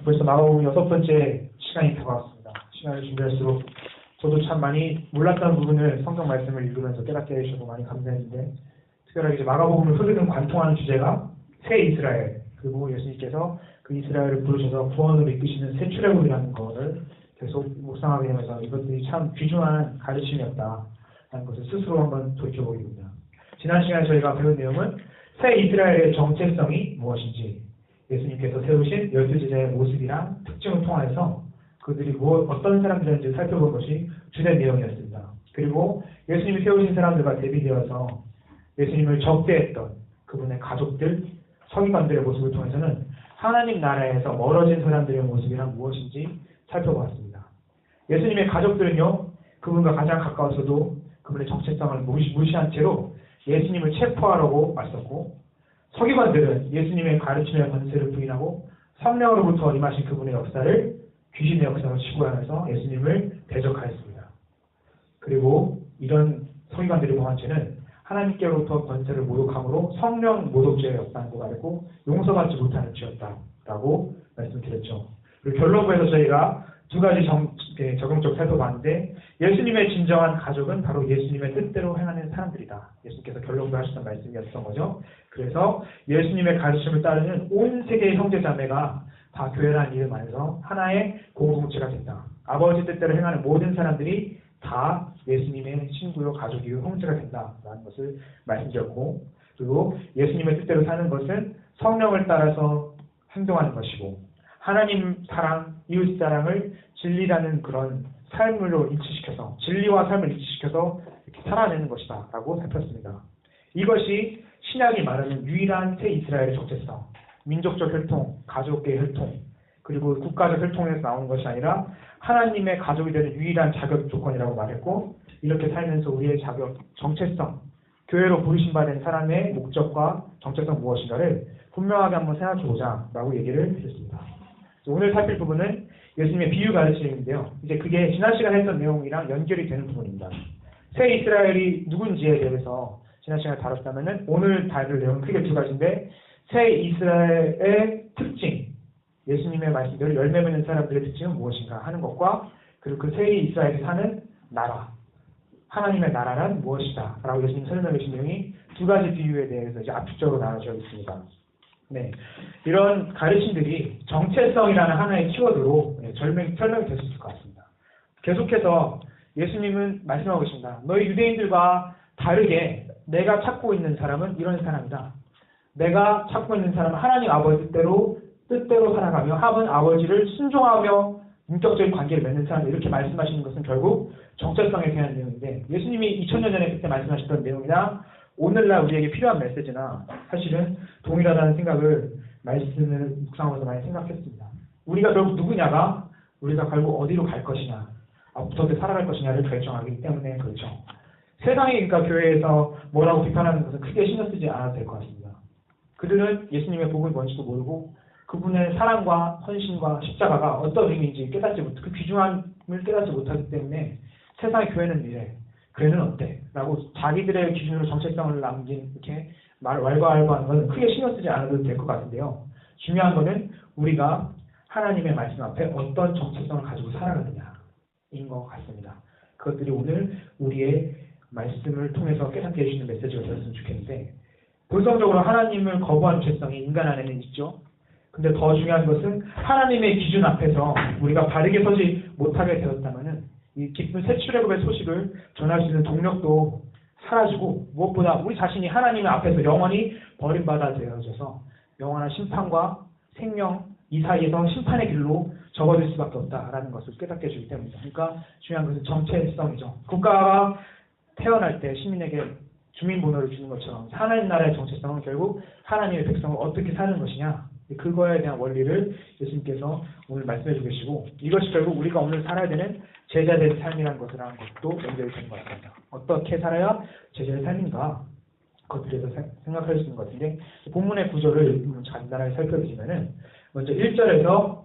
벌써 마가복음 6번째 시간이 다가왔습니다. 시간을 준비할수록 저도 참 많이 몰랐던 부분을 성경 말씀을 읽으면서 깨닫게 해주셔서 많이 감사했는데, 특별하게 이제 마가복음을 흐르는 관통하는 주제가 새 이스라엘, 그리고 예수님께서 그 이스라엘을 부르셔서 구원으로 이끄시는 새 출애굽이라는 것을 계속 묵상하게 되면서 이것들이 참 귀중한 가르침이었다라는 것을 스스로 한번 돌이켜보게 됩니다. 지난 시간에 저희가 배운 내용은 새 이스라엘의 정체성이 무엇인지, 예수님께서 세우신 12제자의 모습이랑 특징을 통해서 그들이 어떤 사람들인지 살펴본 것이 주된 내용이었습니다. 그리고 예수님이 세우신 사람들과 대비되어서 예수님을 적대했던 그분의 가족들, 서기관들의 모습을 통해서는 하나님 나라에서 멀어진 사람들의 모습이란 무엇인지 살펴보았습니다. 예수님의 가족들은요, 그분과 가장 가까워서도 그분의 정체성을 무시한 채로 예수님을 체포하려고 맞섰고, 서기관들은 예수님의 가르침의 권세를 부인하고 성령으로부터 임하신 그분의 역사를 귀신의 역사로 치부하면서 예수님을 대적하였습니다. 그리고 이런 서기관들이 범한 죄는 하나님께로부터 권세를 모독함으로 성령 모독죄였다고 말했고 용서받지 못하는 죄였다라고 말씀드렸죠. 그리고 결론부에서 저희가 두 가지 적용적으로 살펴봤는데, 예수님의 진정한 가족은 바로 예수님의 뜻대로 행하는 사람들이다. 예수님께서 결론부에 하셨던 말씀이었던 거죠. 그래서 예수님의 가르침을 따르는 온 세계의 형제자매가 다 교회라는 이름 안에서 하나의 공동체가 된다. 아버지 뜻대로 행하는 모든 사람들이 다 예수님의 친구요, 가족이요, 형제가 된다라는 것을 말씀드렸고, 그리고 예수님의 뜻대로 사는 것은 성령을 따라서 행동하는 것이고, 하나님 사랑, 이웃 사랑을 진리라는 그런 삶으로 일치시켜서, 진리와 삶을 일치시켜서 이렇게 살아내는 것이다 라고 살폈습니다. 이것이 신약이 말하는 유일한 새 이스라엘의 정체성, 민족적 혈통, 가족의 혈통, 그리고 국가적 혈통에서 나오는 것이 아니라 하나님의 가족이 되는 유일한 자격 조건이라고 말했고, 이렇게 살면서 우리의 자격, 정체성, 교회로 부르신 바 된 사람의 목적과 정체성 무엇인가를 분명하게 한번 생각해보자 라고 얘기를 드렸습니다. 오늘 살필 부분은 예수님의 비유 가르침인데요. 이제 그게 지난 시간에 했던 내용이랑 연결이 되는 부분입니다. 새 이스라엘이 누군지에 대해서 지난 시간에 다뤘다면은 오늘 다룰 내용은 크게 두 가지인데, 새 이스라엘의 특징, 예수님의 말씀대로 열매 맺는 사람들의 특징은 무엇인가 하는 것과, 그리고 그 새 이스라엘이 사는 나라, 하나님의 나라란 무엇이다 라고 예수님 설명해 주신 내용이 두 가지 비유에 대해서 이제 압축적으로 나눠져 있습니다. 네, 이런 가르침들이 정체성이라는 하나의 키워드로 설명이 될 수 있을 것 같습니다. 계속해서 예수님은 말씀하고 계십니다. 너희 유대인들과 다르게 내가 찾고 있는 사람은 이런 사람이다. 내가 찾고 있는 사람은 하나님 아버지 뜻대로 살아가며 하나님 아버지를 순종하며 인격적인 관계를 맺는 사람, 이렇게 말씀하시는 것은 결국 정체성에 대한 내용인데, 예수님이 2000년 전에 그때 말씀하셨던 내용이나 오늘날 우리에게 필요한 메시지나 사실은 동일하다는 생각을 말씀을 묵상하면서 많이 생각했습니다. 우리가 결국 누구냐가 우리가 결국 어디로 갈 것이냐, 어떻게 살아갈 것이냐를 결정하기 때문에 그렇죠. 세상이 그러니까 교회에서 뭐라고 비판하는 것은 크게 신경 쓰지 않아도 될 것 같습니다. 그들은 예수님의 복음이 뭔지도 모르고 그분의 사랑과 헌신과 십자가가 어떤 의미인지 깨닫지 못하고 그 귀중함을 깨닫지 못하기 때문에 세상의 교회는 이래, 교회는 어때? 라고 자기들의 기준으로 정체성을 남긴 이렇게 왈가왈부하는 것은 크게 신경 쓰지 않아도 될 것 같은데요. 중요한 것은 우리가 하나님의 말씀 앞에 어떤 정체성을 가지고 살아가느냐인 것 같습니다. 그것들이 오늘 우리의 말씀을 통해서 깨닫게 해주시는 메시지가 되었으면 좋겠는데, 본성적으로 하나님을 거부하는 죄성이 인간 안에는 있죠. 근데 더 중요한 것은 하나님의 기준 앞에서 우리가 바르게 서지 못하게 되었다면은 이 기쁜 새 출애굽의 소식을 전할 수 있는 동력도 사라지고, 무엇보다 우리 자신이 하나님 앞에서 영원히 버림받아 되어져서 영원한 심판과 생명 이 사이에서 심판의 길로 접어들 수밖에 없다라는 것을 깨닫게 해주기 때문입니다. 그러니까 중요한 것은 정체성이죠. 국가가 태어날 때 시민에게 주민번호를 주는 것처럼 하나님 나라의 정체성은 결국 하나님의 백성을 어떻게 사는 것이냐, 그거에 대한 원리를 예수님께서 오늘 말씀해 주고 계시고, 이것이 결국 우리가 오늘 살아야 되는 제자된 삶이라는 것이라는 것도 연결이 되는 것 같습니다. 어떻게 살아야 제자의 삶인가, 그것들에 대해서 생각할 수 있는 것 같은데, 본문의 구조를 간단하게 살펴보시면은 먼저 1절에서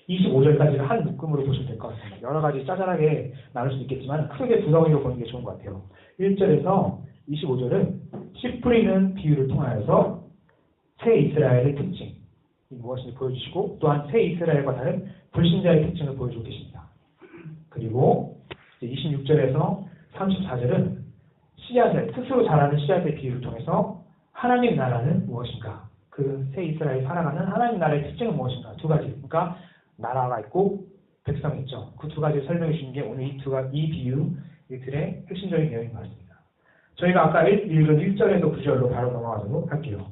25절까지를 한 묶음으로 보시면 될 것 같습니다. 여러 가지 짜잘하게 나눌 수 있겠지만 크게 두 덩이로 보는 게 좋은 것 같아요. 1절에서 25절은 씨 뿌리는 비유를 통하여서 새 이스라엘의 특징, 무엇인지 보여주시고 또한 새 이스라엘과 다른 불신자의 특징을 보여주고 계십니다. 그리고 26절에서 34절은 씨앗을 스스로 자라는 씨앗의 비유를 통해서 하나님 나라는 무엇인가, 그 새 이스라엘이 살아가는 하나님 나라의 특징은 무엇인가, 두 가지. 그러니까 나라가 있고 백성이 있죠. 그 두 가지를 설명해 주신 게 오늘 이 비유 이들의 핵심적인 내용인 것 같습니다. 저희가 아까 읽은 1절에서 9절로 바로 넘어가도록 할게요.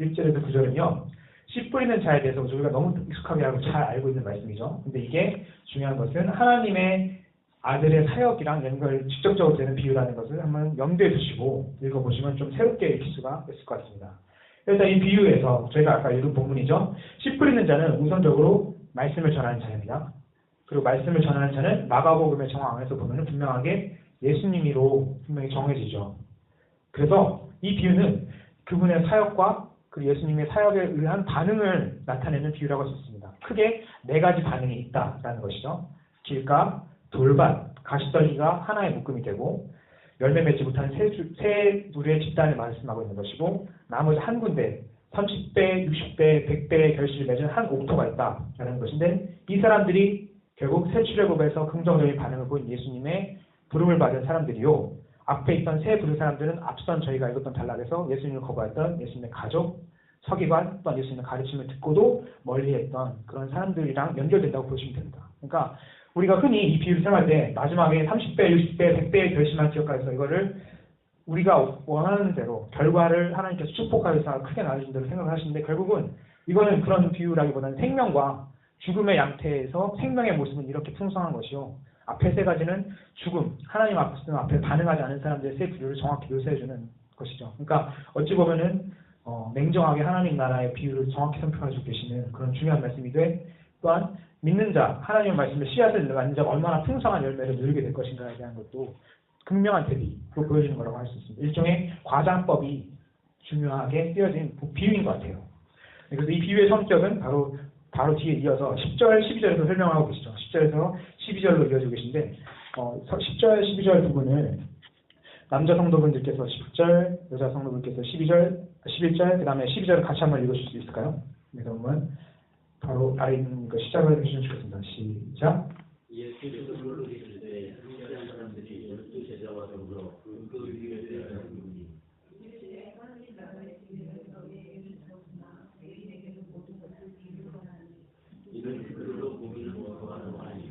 1절에서 9절은요. 씨 뿌리는 자에 대해서 우리가 너무 익숙하게 하고 잘 알고 있는 말씀이죠. 근데 이게 중요한 것은 하나님의 아들의 사역이랑 연결 직접적으로 되는 비유라는 것을 한번 염두에 두시고 읽어보시면 좀 새롭게 읽힐 수가 있을 것 같습니다. 일단 이 비유에서 저희가 아까 읽은 본문이죠. 씨 뿌리는 자는 우선적으로 말씀을 전하는 자입니다. 그리고 말씀을 전하는 자는 마가복음의 정황 안에서 보면 분명하게 예수님이로 분명히 정해지죠. 그래서 이 비유는 그분의 사역과 그 예수님의 사역에 의한 반응을 나타내는 비유라고 할 수 있습니다. 크게 네 가지 반응이 있다라는 것이죠. 길가, 돌밭, 가시떨기가 하나의 묶음이 되고 열매 맺지 못한 세 부류의 집단을 말씀하고 있는 것이고 나머지 한 군데 30배, 60배, 100배의 결실을 맺은 한 옥토가 있다라는 것인데 이 사람들이 결국 새 출애굽에서 긍정적인 반응을 보인 예수님의 부름을 받은 사람들이요. 앞에 있던 세 부류 사람들은 앞선 저희가 읽었던 단락에서 예수님을 거부했던 예수님의 가족, 서기관, 또한 예수님의 가르침을 듣고도 멀리했던 그런 사람들이랑 연결된다고 보시면 됩니다. 그러니까 우리가 흔히 이 비유를 생각할 때 마지막에 30배, 60배, 100배의 결심한 지역까지서 이거를 우리가 원하는 대로 결과를 하나님께서 축복하셔서 크게 나눠준 대로 생각을 하시는데 결국은 이거는 그런 비유라기보다는 생명과 죽음의 양태에서 생명의 모습은 이렇게 풍성한 것이요. 앞에 세 가지는 죽음, 하나님 앞에 반응하지 않은 사람들의 세 부류를 정확히 묘사해주는 것이죠. 그러니까 어찌 보면은 냉정하게 하나님 나라의 비유를 정확히 선표해주고 계시는 그런 중요한 말씀이 돼 또한 믿는 자, 하나님의 말씀에 씨앗을 낳는 자가 얼마나 풍성한 열매를 누리게 될 것인가에 대한 것도 극명한 대비로 보여주는 거라고 할 수 있습니다. 일종의 과장법이 중요하게 쓰여진 비유인 것 같아요. 그래서 이 비유의 성격은 바로 뒤에 이어서 10절, 12절에서 설명하고 계시죠. 10절에서 12절로 이어지고 계신데 10절, 12절 부분을 남자 성도분들께서 10절, 여자 성도분께서 12절, 11절, 그 다음에 12절을 같이 한번 읽으실 수 있을까요? 네, 그러면 바로 아래 있는 거 시작을 해주시면 좋겠습니다. 시작. 예수께서 물로 계실 때 승리하는 사람들이 12 제자와 더불어 그 위에 되었으니 이는 그들로 고기를 먹어가 노하니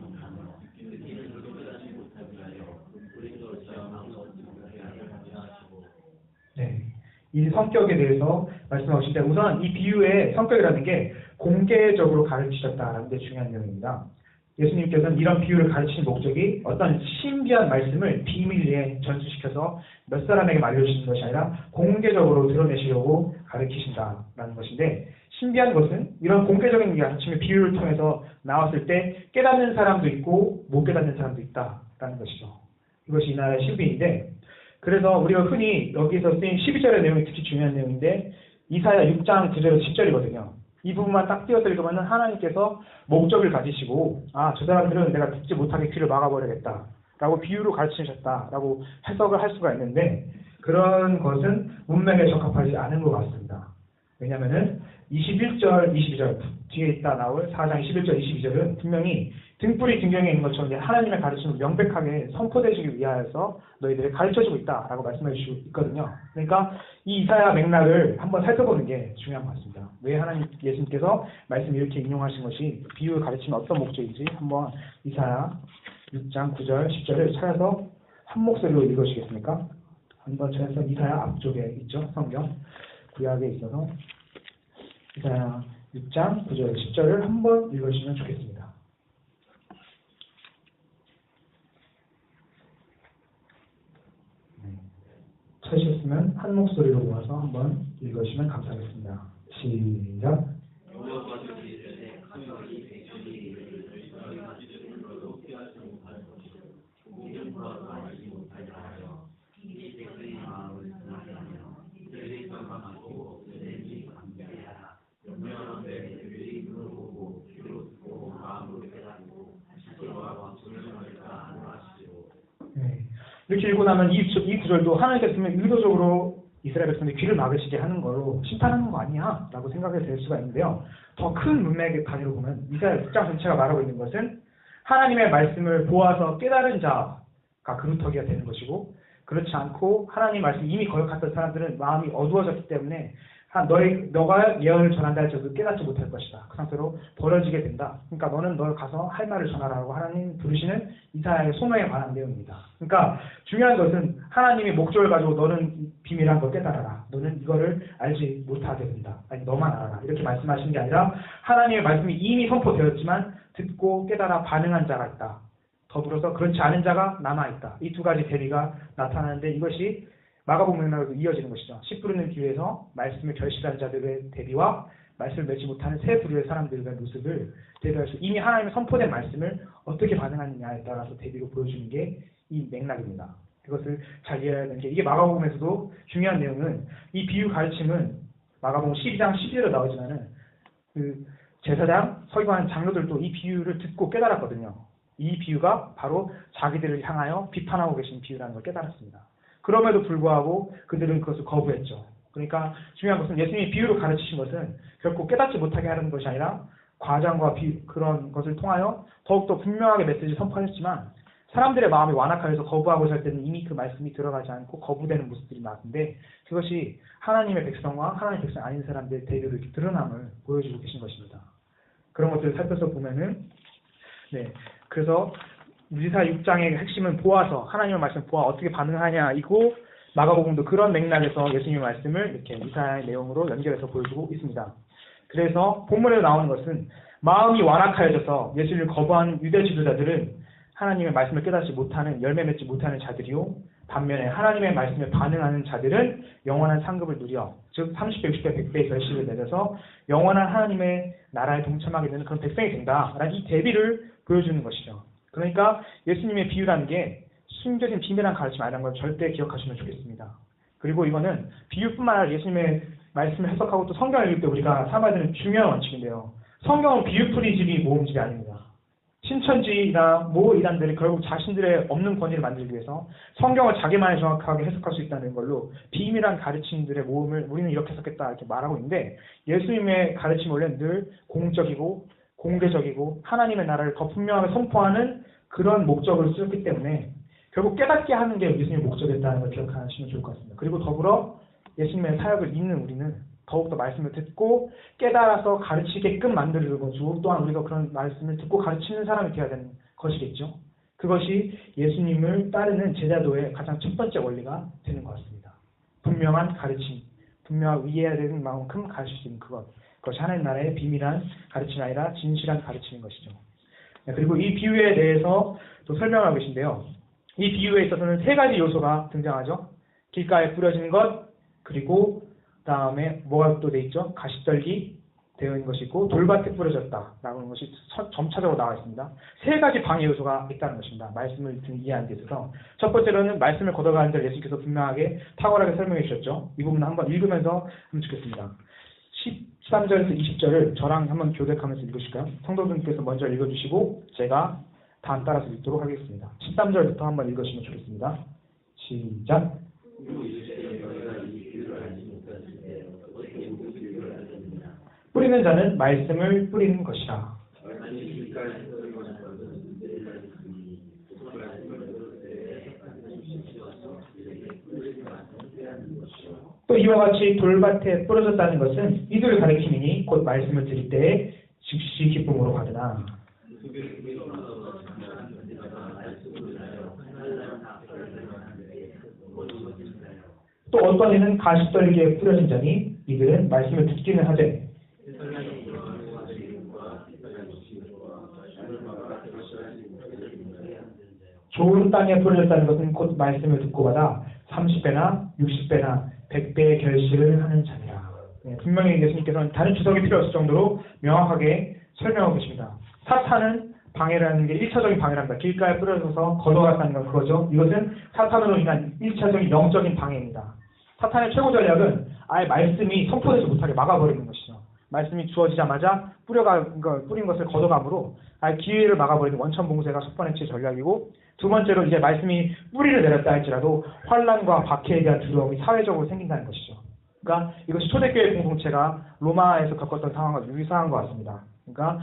듣기는 그도 깨닫지 못하게 하여 우리도 시험하고 못하게 하시고. 네, 이 성격에 대해서 말씀하실 때 우선 이 비유의 성격이라는 게 공개적으로 가르치셨다라는 게 중요한 내용입니다. 예수님께서는 이런 비유를 가르치는 목적이 어떤 신비한 말씀을 비밀리에 전수시켜서 몇 사람에게 알려주시는 것이 아니라 공개적으로 드러내시려고 가르치신다라는 것인데 신비한 것은 이런 공개적인 가르침의 비유를 통해서 나왔을 때 깨닫는 사람도 있고 못 깨닫는 사람도 있다라는 것이죠. 이것이 이 나라의 신비인데 그래서 우리가 흔히 여기서 쓰인 12절의 내용이 특히 중요한 내용인데 이사야 6장 9절에서 10절이거든요. 이 부분만 딱 띄어서 읽으면 하나님께서 목적을 가지시고 저 사람들은 내가 듣지 못하게 귀를 막아버리겠다 라고 비유로 가르치셨다라고 해석을 할 수가 있는데 그런 것은 문맥에 적합하지 않은 것 같습니다. 왜냐하면 21절, 22절 뒤에 있다 나올 4장 21절, 22절은 분명히 등불이 등경에 있는 것처럼 하나님의 가르침을 명백하게 선포되시기 위하여서 너희들이 가르쳐주고 있다라고 말씀해 주시고 있거든요. 그러니까 이 이사야 맥락을 한번 살펴보는 게 중요한 것 같습니다. 왜 예수님께서 말씀 이렇게 인용하신 것이 비유를 가르치는 어떤 목적인지 한번 이사야 6장 9절, 10절을 찾아서 한 목소리로 읽으시겠습니까? 한번 찾아서 이사야 앞쪽에 있죠. 성경 구약에 있어서 이사야 6장 9절, 10절을 한번 읽으시면 좋겠습니다. 찾으셨으면 한 목소리로 모아서 한번 읽으시면 감사하겠습니다. 시작. 이렇게 읽고 나면 이 구절도 하나님께서 의도적으로 이스라엘 백성들이 귀를 막으시게 하는 걸로 심판하는 거 아니야? 라고 생각이 될 수가 있는데요. 더 큰 문맥의 단위로 보면 이스라엘 6장 전체가 말하고 있는 것은 하나님의 말씀을 보아서 깨달은 자가 그루터기가 되는 것이고, 그렇지 않고 하나님 말씀 이미 거역했던 사람들은 마음이 어두워졌기 때문에 너가 예언을 전한다 할지라도 깨닫지 못할 것이다. 그 상태로 버려지게 된다. 그러니까 너는 널 가서 할 말을 전하라고 하나님 부르시는 이사야의 소명에 관한 내용입니다. 그러니까 중요한 것은 하나님의 목적을 가지고 너는 비밀한 걸 깨달아라. 너는 이거를 알지 못하게 된다. 아니 너만 알아라. 이렇게 말씀하시는 게 아니라 하나님의 말씀이 이미 선포되었지만 듣고 깨달아 반응한 자가 있다. 더불어서 그렇지 않은 자가 남아있다. 이 두 가지 대비가 나타나는데 이것이 마가복음에도 이어지는 것이죠. 씨 뿌리는 기회에서 말씀을 결실한 자들의 대비와 말씀을 맺지 못하는 세 부류의 사람들의 모습을 대비해서 이미 하나님의 선포된 말씀을 어떻게 반응하느냐에 따라서 대비로 보여주는 게 이 맥락입니다. 그것을 잘 이해해야 되는 게, 이게 마가복음에서도 중요한 내용은 이 비유 가르침은 마가복음 12장 11절에 나오지만은 그 제사장, 서기관, 장로들도 이 비유를 듣고 깨달았거든요. 이 비유가 바로 자기들을 향하여 비판하고 계신 비유라는 걸 깨달았습니다. 그럼에도 불구하고 그들은 그것을 거부했죠. 그러니까 중요한 것은 예수님이 비유로 가르치신 것은 결코 깨닫지 못하게 하는 것이 아니라 과장과 그런 것을 통하여 더욱더 분명하게 메시지를 선포하셨지만, 사람들의 마음이 완악하여서 거부하고 살 때는 이미 그 말씀이 들어가지 않고 거부되는 모습들이 나왔는데, 그것이 하나님의 백성과 하나님의 백성 아닌 사람들의 대비로 이렇게 드러남을 보여주고 계신 것입니다. 그런 것들을 살펴서 보면은, 그래서 이사야 6장의 핵심은 보아서, 하나님의 말씀 보아 어떻게 반응하냐이고, 마가복음도 그런 맥락에서 예수님의 말씀을 이렇게 이사야의 내용으로 연결해서 보여주고 있습니다. 그래서 본문에 나오는 것은 마음이 완악하여져서 예수님을 거부하는 유대 지도자들은 하나님의 말씀을 깨닫지 못하는, 열매 맺지 못하는 자들이요, 반면에 하나님의 말씀에 반응하는 자들은 영원한 상급을 누려, 즉 30배, 60배, 100배의 결실을 맺어서 영원한 하나님의 나라에 동참하게 되는 그런 백성이 된다라는 이 대비를 보여주는 것이죠. 그러니까 예수님의 비유라는 게 숨겨진 비밀한 가르침 아니라는 걸 절대 기억하시면 좋겠습니다. 그리고 이거는 비유뿐만 아니라 예수님의 말씀을 해석하고 또 성경을 읽을 때 우리가 삼아야 되는 중요한 원칙인데요. 성경은 비유풀이집이 모음집이 아닙니다. 신천지나 모 이단들이 결국 자신들의 없는 권위를 만들기 위해서 성경을 자기만이 정확하게 해석할 수 있다는 걸로 비밀한 가르침들의 모음을 우리는 이렇게 해석했다 이렇게 말하고 있는데, 예수님의 가르침은 원래 늘 공적이고 공개적이고 하나님의 나라를 더 분명하게 선포하는 그런 목적으로 쓰였기 때문에 결국 깨닫게 하는 게 예수님의 목적이었다는 걸 기억하시면 좋을 것 같습니다. 그리고 더불어 예수님의 사역을 잇는 우리는 더욱더 말씀을 듣고 깨달아서 가르치게끔 만들는 것이고, 또한 우리가 그런 말씀을 듣고 가르치는 사람이 되어야 되는 것이겠죠. 그것이 예수님을 따르는 제자도의 가장 첫 번째 원리가 되는 것 같습니다. 분명한 가르침, 분명하고 이해해야 되는 만큼 가르칠 수 있는 그것이 하나님 나라의 비밀한 가르침이 아니라 진실한 가르침인 것이죠. 그리고 이 비유에 대해서 또 설명하고 계신데요. 이 비유에 있어서는 세 가지 요소가 등장하죠. 길가에 뿌려진 것, 그리고 다음에 뭐가 또 돼 있죠? 가시떨기 되어 있는 것이 있고 돌밭에 뿌려졌다라고 하는 것이 점차적으로 나와 있습니다. 세 가지 방해 요소가 있다는 것입니다. 말씀을 이해하는 데 있어서 첫 번째로는 말씀을 걷어가는 데 예수님께서 분명하게 탁월하게 설명해 주셨죠. 이 부분을 한번 읽으면서 하면 좋겠습니다. 13절에서 20절을 저랑 한번 교대하면서 읽으실까요? 성도분께서 먼저 읽어주시고 제가 다음 따라서 읽도록 하겠습니다. 13절부터 한번 읽으시면 좋겠습니다. 시작. 뿌리는 자는 말씀을 뿌리는 것이라. 또 이와 같이 돌밭에 뿌려졌다는 것은 이들을 가리킴이니 곧 말씀을 들을 때에 즉시 기쁨으로 받으나, 또 어떤 이는 가시떨기에 뿌려진 자니 이들은 말씀을 듣기는 하되 좋은 땅에 뿌려졌다는 것은 곧 말씀을 듣고 받아 30배나 60배나 100배의 결실을 하는 자니라. 분명히 예수님께서는 다른 주석이 필요 없을 정도로 명확하게 설명하고 계십니다. 사탄은 방해라는 게 1차적인 방해랍니다. 길가에 뿌려져서 걷어갔다는 건 그거죠. 이것은 사탄으로 인한 1차적인 영적인 방해입니다. 사탄의 최고 전략은 아예 말씀이 선포되지 못하게 막아버리는 것이죠. 말씀이 주어지자마자 뿌린 것을 걷어감으로 아예 기회를 막아버리는 원천봉쇄가 첫 번째 전략이고, 두 번째로 이제 말씀이 뿌리를 내렸다 할지라도 환란과 박해에 대한 두려움이 사회적으로 생긴다는 것이죠. 그러니까 이것이 초대교회 공동체가 로마에서 겪었던 상황과 유사한 것 같습니다. 그러니까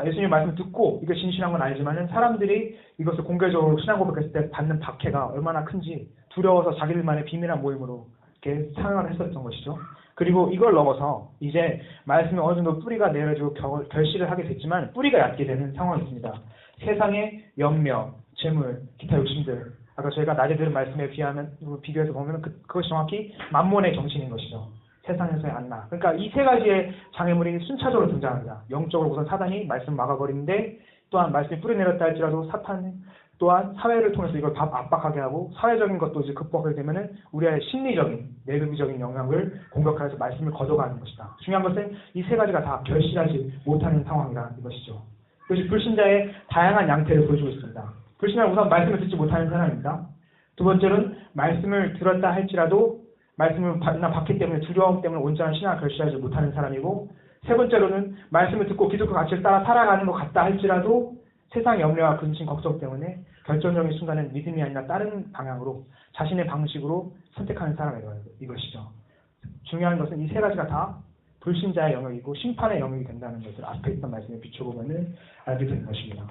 예수님 말씀을 듣고 이게 진실한 건 아니지만은 사람들이 이것을 공개적으로 신앙 고백했을 때 받는 박해가 얼마나 큰지 두려워서 자기들만의 비밀한 모임으로 이렇게 사용을 했었던 것이죠. 그리고 이걸 넘어서 이제 말씀이 어느 정도 뿌리가 내려지고 결실을 하게 됐지만 뿌리가 얕게 되는 상황이 있습니다. 세상의 연명, 재물, 기타 욕심들. 아까 저희가 낮에 들은 말씀에 비교해서 보면 그것이 정확히 만몬의 정신인 것이죠. 세상에서의 안나. 그러니까 이 세 가지의 장애물이 순차적으로 등장합니다. 영적으로 우선 사단이 말씀을 막아버리는데, 또한 말씀이 뿌리 내렸다 할지라도 사탄 또한 사회를 통해서 이걸 압박하게 하고, 사회적인 것도 이제 극복하게 되면은 우리의 심리적인, 내부적인 영향을 공격하여서 말씀을 걷어가는 것이다. 중요한 것은 이 세 가지가 다 결실하지 못하는 상황이라는 것이죠. 그것이 불신자의 다양한 양태를 보여주고 있습니다. 불신자는 우선 말씀을 듣지 못하는 사람입니다. 두 번째로는 말씀을 들었다 할지라도 말씀을 받나 받기 때문에 두려움 때문에 온전한 신앙을 결실하지 못하는 사람이고, 세 번째로는 말씀을 듣고 기독교 가치를 따라 살아가는 것 같다 할지라도 세상의 염려와 근심, 걱정 때문에 결정적인 순간은 믿음이 아니라 다른 방향으로 자신의 방식으로 선택하는 이것이죠. 중요한 것은 이 세 가지가 다 불신자의 영역이고 심판의 영역이 된다는 것을 앞에 있던 말씀에 비춰보면 알게 되는 것입니다.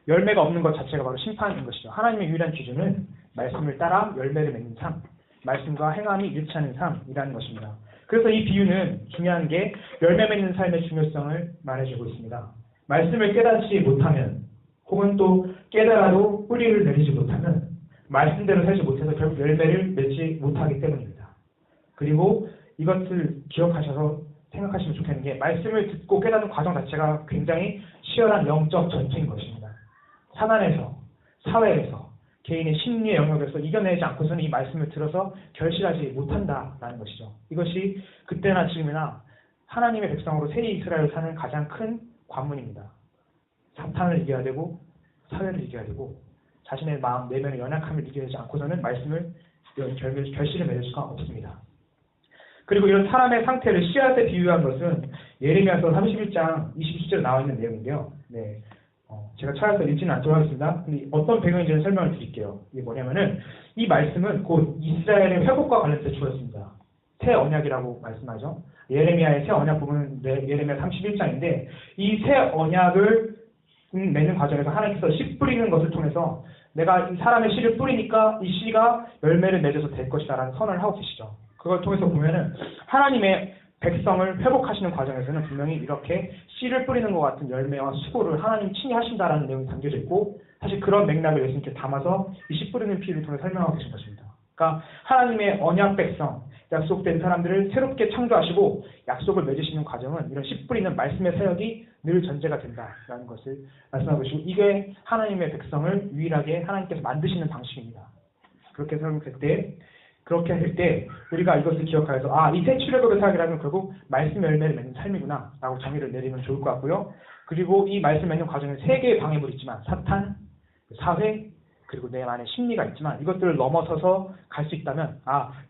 열매가 없는 것 자체가 바로 심판인 것이죠. 하나님의 유일한 기준은 말씀을 따라 열매를 맺는 삶, 말씀과 행함이 일치하는 삶이라는 것입니다. 그래서 이 비유는 중요한 게 열매 맺는 삶의 중요성을 말해주고 있습니다. 말씀을 깨닫지 못하면, 혹은 또 깨달아도 뿌리를 내리지 못하면 말씀대로 살지 못해서 결국 열매를 맺지 못하기 때문입니다. 그리고 이것을 기억하셔서 생각하시면 좋겠는 게, 말씀을 듣고 깨닫는 과정 자체가 굉장히 치열한 영적 전투인 것입니다. 사단에서, 사회에서, 개인의 심리의 영역에서 이겨내지 않고서는 이 말씀을 들어서 결실하지 못한다라는 것이죠. 이것이 그때나 지금이나 하나님의 백성으로 새 이스라엘을 사는 가장 큰 관문입니다. 사탄을 이겨야 되고 사회를 이겨야 되고 자신의 마음 내면의 연약함을 이겨내지 않고서는 말씀을 결실을 맺을 수가 없습니다. 그리고 이런 사람의 상태를 씨앗에 비유한 것은 예레미야서 31장 27절에 나와 있는 내용인데요. 네, 제가 찾아서 읽지는 않도록 하겠습니다. 근데 어떤 배경인지는 설명을 드릴게요. 이게 뭐냐면은 이 말씀은 곧 이스라엘의 회복과 관련해서 주어졌습니다. 새 언약이라고 말씀하죠. 예레미야의 새 언약 부분은 예레미야 31장인데, 이 새 언약을 맺는 과정에서 하나님께서 씨 뿌리는 것을 통해서 내가 이 사람의 씨를 뿌리니까 이 씨가 열매를 맺어서 될 것이다 라는 선언을 하고 계시죠. 그걸 통해서 보면은 하나님의 백성을 회복하시는 과정에서는 분명히 이렇게 씨를 뿌리는 것 같은 열매와 수고를 하나님 친히 하신다라는 내용이 담겨져 있고, 사실 그런 맥락을 예수님께 담아서 이 씨 뿌리는 피를 통해 설명하고 계신 것입니다. 그러니까 하나님의 언약 백성, 약속된 사람들을 새롭게 창조하시고 약속을 맺으시는 과정은 이런 씨 뿌리는 말씀의 사역이 늘 전제가 된다라는 것을 말씀하고 계시고, 이게 하나님의 백성을 유일하게 하나님께서 만드시는 방식입니다. 그렇게 할 때 우리가 이것을 기억하여서 이 새 출애굽의 사역이라면 결국 말씀 열매를 맺는 삶이구나 라고 정의를 내리면 좋을 것 같고요. 그리고 이 말씀 맺는 과정에 세 개의 방해물이 있지만, 사탄, 사회, 그리고 내 안에 심리가 있지만 이것들을 넘어서서 갈 수 있다면,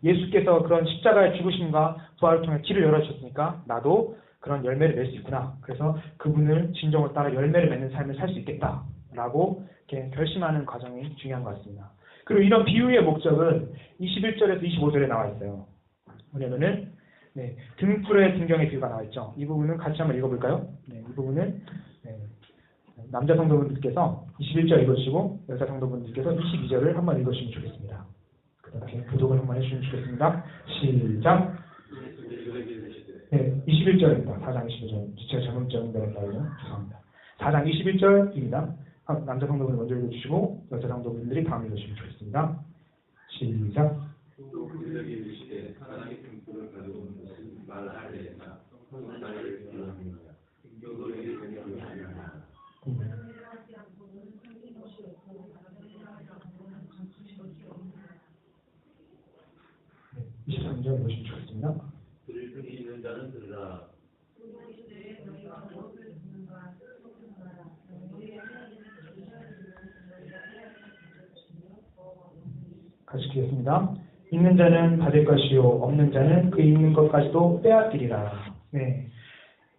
예수께서 그런 십자가의 죽으심과 부활을 통해 길을 열어주셨으니까 나도 그런 열매를 맺을 수 있구나. 그래서 그분을 진정으로 따라 열매를 맺는 삶을 살 수 있겠다라고 이렇게 결심하는 과정이 중요한 것 같습니다. 그리고 이런 비유의 목적은 21절에서 25절에 나와 있어요. 뭐냐면은 등불의 등경의 비유가 나와 있죠. 이 부분은 같이 한번 읽어볼까요? 이 부분은 남자 성도분들께서 21절 읽어주시고 여자 성도분들께서 22절을 한번 읽어주시면 좋겠습니다. 그 다음에 교독을 한번 해주시면 좋겠습니다. 시작. 21절입니다. 4장 21절. 제가 잘못 적은다고요. 죄송합니다. 4장 21절입니다. 남자 성도분들 먼저 읽어주시고 여자 성도분들이 다음 읽어주시면 좋겠습니다. 시작. 또 그들에게 이르시되 하나님의 등불을 가져오는 것은 말하려나 혼나를 일어납니다. 등교도에게 등경이 아니하나. 23절 읽으시면 좋겠습니다. 들을 눈이 있는 자는 들으라. 같이 읽겠습니다. 있는 자는 받을 것이요 없는 자는 그 있는 것까지도 빼앗기리라. 네.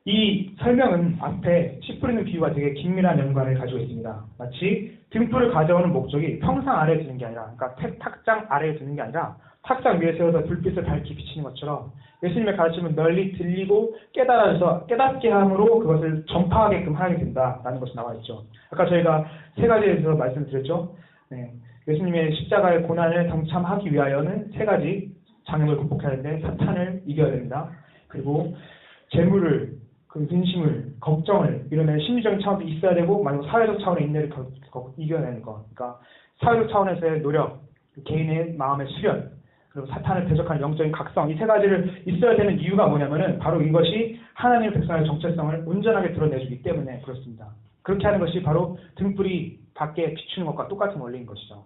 이 설명은 앞에 씨 뿌리는 비유가 되게 긴밀한 연관을 가지고 있습니다. 마치 등불을 가져오는 목적이 평상 아래에 두는 게 아니라, 그러니까 탁장 아래에 두는 게 아니라 탁장 위에 세워서 불빛을 밝히 비치는 것처럼 예수님의 가르침은 널리 들리고 깨닫게 함으로 그것을 전파하게끔 하게 된다라는 것이 나와 있죠. 아까 저희가 세 가지에 대해서 말씀드렸죠. 네. 예수님의 십자가의 고난을 동참하기 위하여는 세 가지 장애물을 극복해야 되는데 사탄을 이겨야 됩니다. 그리고 재물을, 근심을, 걱정을 이런 심리적인 차원도 있어야 되고, 마지막 사회적 차원의 인내를 이겨내는 것. 그러니까 사회적 차원에서의 노력, 개인의 마음의 수련, 그리고 사탄을 대적하는 영적인 각성, 이 세 가지를 있어야 되는 이유가 뭐냐면은 바로 이것이 하나님의 백성의 정체성을 온전하게 드러내주기 때문에 그렇습니다. 그렇게 하는 것이 바로 등불이 밖에 비추는 것과 똑같은 원리인 것이죠.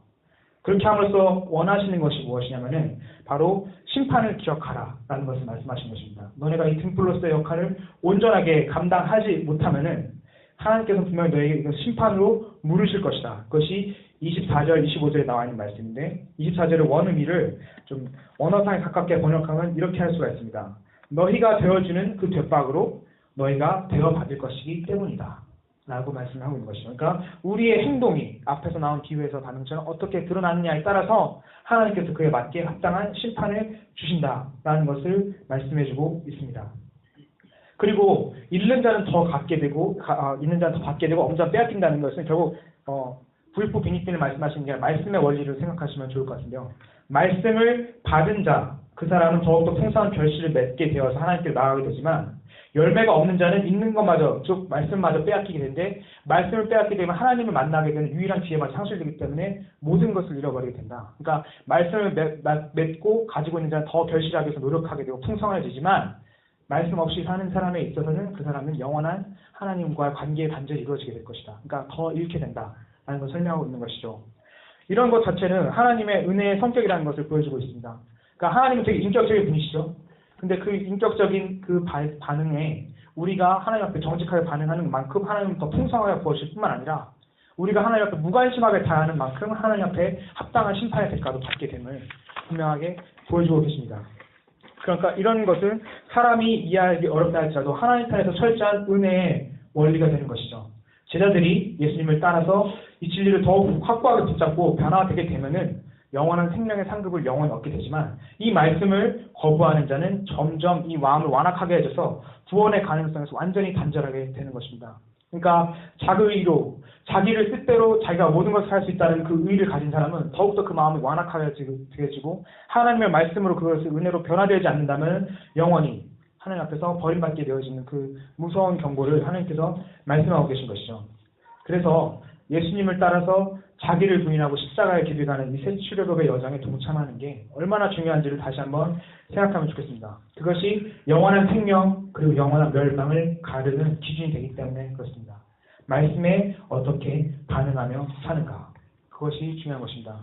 그렇게 함으로써 원하시는 것이 무엇이냐면은 바로 심판을 기억하라 라는 것을 말씀하신 것입니다. 너네가 이 등불로서의 역할을 온전하게 감당하지 못하면은 하나님께서 분명히 너에게 심판으로 물으실 것이다. 그것이 24절, 25절에 나와 있는 말씀인데, 24절의 원의미를 좀 원어상에 가깝게 번역하면 이렇게 할 수가 있습니다. 너희가 되어주는 그 되박으로 너희가 되어받을 것이기 때문이다 라고 말씀을 하고 있는 것이죠. 그러니까 우리의 행동이 앞에서 나온 비유에서 반응처럼 어떻게 드러나느냐에 따라서 하나님께서 그에 맞게 합당한 심판을 주신다라는 것을 말씀해주고 있습니다. 그리고 잃는 자는 더 갖게 되고, 있는 자는 더 받게 되고, 없는 자는 빼앗긴다는 것은 결국 부익부 빈익빈을 말씀하시는 게 말씀의 원리를 생각하시면 좋을 것 같은데요. 말씀을 받은 자, 그 사람은 더욱더 풍성한 결실을 맺게 되어서 하나님께 나아가게 되지만, 열매가 없는 자는 있는 것마저, 즉 말씀마저 빼앗기게 되는데, 말씀을 빼앗게 되면 하나님을 만나게 되는 유일한 기회만 상실되기 때문에 모든 것을 잃어버리게 된다. 그러니까 말씀을 맺고 가지고 있는 자는 더 결실하기 위해서 노력하게 되고 풍성해지지만, 말씀 없이 사는 사람에 있어서는 그 사람은 영원한 하나님과의 관계의 단절이 이루어지게 될 것이다. 그러니까 더 잃게 된다라는 것을 설명하고 있는 것이죠. 이런 것 자체는 하나님의 은혜의 성격이라는 것을 보여주고 있습니다. 그러니까 하나님은 되게 인격적인 분이시죠. 근데 그 인격적인 그 반응에 우리가 하나님 앞에 정직하게 반응하는 만큼 하나님은 더 풍성하게 부어주실 뿐만 아니라 우리가 하나님 앞에 무관심하게 대하는 만큼 하나님 앞에 합당한 심판의 대가도 받게 됨을 분명하게 보여주고 계십니다. 그러니까 이런 것은 사람이 이해하기 어렵다 할지라도 하나님 편에서 철저한 은혜의 원리가 되는 것이죠. 제자들이 예수님을 따라서 이 진리를 더욱 확고하게 붙잡고 변화되게 되면은 영원한 생명의 상급을 영원히 얻게 되지만, 이 말씀을 거부하는 자는 점점 이 마음을 완악하게 해줘서 구원의 가능성에서 완전히 단절하게 되는 것입니다. 그러니까 자기의로, 자기를 뜻대로 자기가 모든 것을 할 수 있다는 그 의의를 가진 사람은 더욱더 그 마음이 완악하게 되어지고, 하나님의 말씀으로 그것을 은혜로 변화되지 않는다면 영원히 하나님 앞에서 버림받게 되어지는 그 무서운 경고를 하나님께서 말씀하고 계신 것이죠. 그래서 예수님을 따라서 자기를 부인하고 십자가의 길을 가는 이 새 출애굽의 여정에 동참하는 게 얼마나 중요한지를 다시 한번 생각하면 좋겠습니다. 그것이 영원한 생명 그리고 영원한 멸망을 가르는 기준이 되기 때문에 그렇습니다. 말씀에 어떻게 반응하며 사는가, 그것이 중요한 것입니다.